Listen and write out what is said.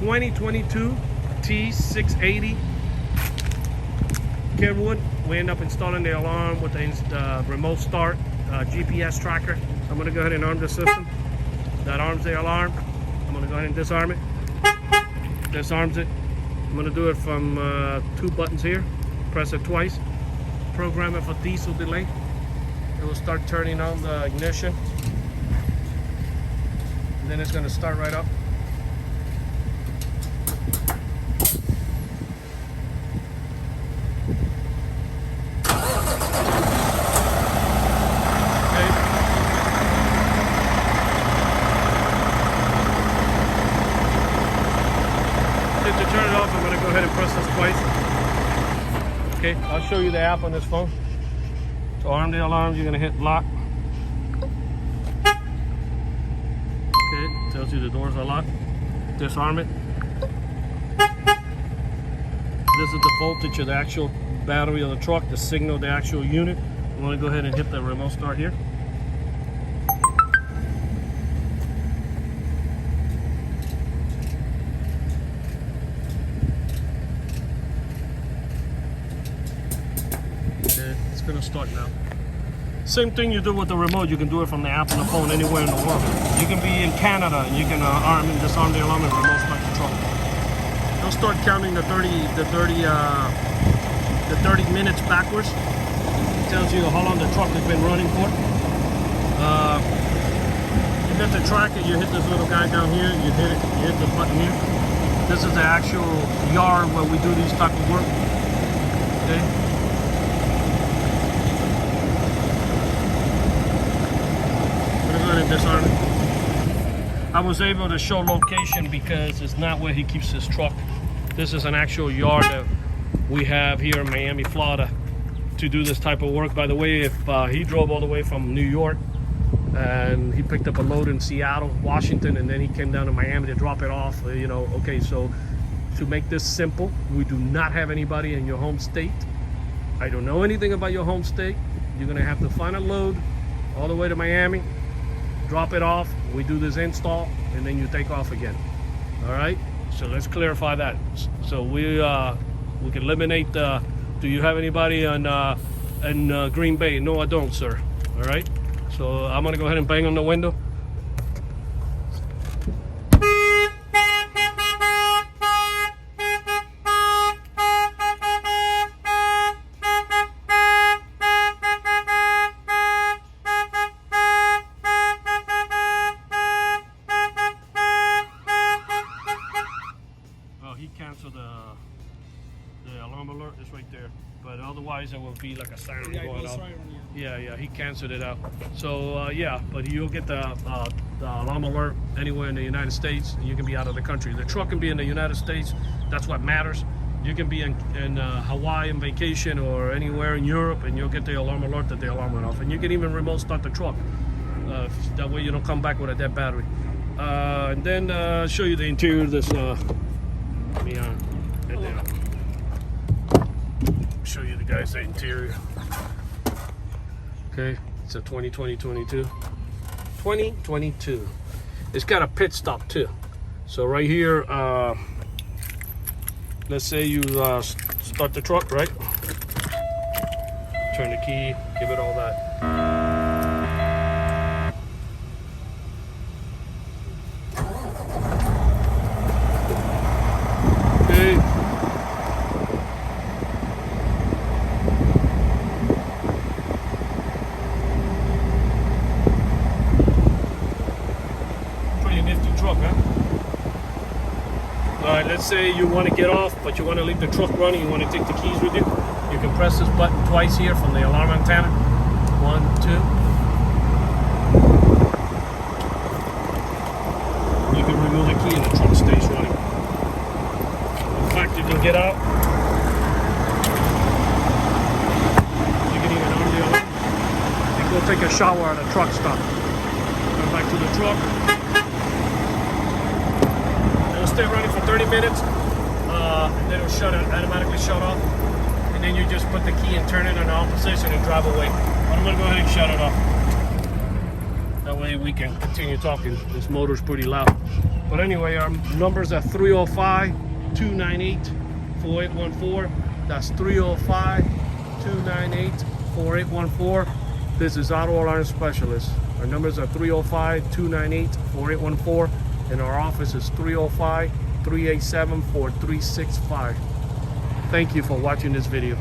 2022 T680 kenworth. We end up installing the alarm with the remote start GPS tracker. I'm going to go ahead and arm the system. That arms the alarm. I'm going to go ahead and disarm it. Disarms it. I'm going to do it from 2 buttons here. Press it twice. Program it for diesel delay. It will start turning on the ignition. And then it's going to start right up. To turn it off, I'm going to go ahead and press this twice. Okay, I'll show you the app on this phone. To arm the alarm, you're going to hit lock. Okay, tells you the doors are locked. Disarm it. This is the voltage of the actual battery of the truck, the signal of the actual unit. I'm going to go ahead and hit the remote start here. It's gonna start now. Same thing you do with the remote. You can do it from the app on the phone anywhere in the world. You can be in Canada and you can arm and disarm the alarm and remote start the truck. They'll start counting the 30 minutes backwards. It tells you how long the truck has been running for. You got the tracker. You hit this little guy down here. You hit it. You hit the button here. This is the actual yard where we do these type of work. Okay. And disarm it. I was able to show location because it's not where he keeps his truck. This is an actual yard that we have here in Miami, Florida to do this type of work. By the way, if he drove all the way from New York and he picked up a load in Seattle, Washington, and then he came down to Miami to drop it off, you know, okay, so to make this simple, we do not have anybody in your home state. I don't know anything about your home state. You're gonna have to find a load all the way to Miami, drop it off, we do this install, and then you take off again. All right, so let's clarify that. So we can eliminate do you have anybody in Green Bay? No, I don't, sir. All right, so I'm gonna go ahead and bang on the window. He canceled the alarm alert is right there, but otherwise it will be like a siren going off. Yeah, he canceled it out. So yeah, but you'll get the alarm alert anywhere in the United States, and you can be out of the country. The truck can be in the United States. That's what matters. You can be in Hawaii on vacation or anywhere in Europe, and you'll get the alarm alert that the alarm went off. And you can even remote start the truck. That way you don't come back with a dead battery. And then show you the interior of this. Let me head down. Show you the guys the interior. Okay, it's a 2022. It's got a pit stop too. So right here, let's say you start the truck, right? Turn the key, give it all that. Truck, huh? All right, let's say you want to get off, but you want to leave the truck running, you want to take the keys with you. You can press this button twice here from the alarm antenna. 1, 2. You can remove the key and the truck stays running. In fact, you can get out. You can even arm the alarm and go take a shower at a truck stop. Come back to the truck. Stay running for 30 minutes, and then it'll automatically shut off. And then you just put the key and turn it in the on position and drive away. But I'm gonna go ahead and shut it off. That way way we can continue talking. This motor's pretty loud. But anyway, our numbers are 305-298-4814. That's 305-298-4814. This is Auto Alarm Specialist. Our numbers are 305-298-4814. And our office is 305-387-4365. Thank you for watching this video.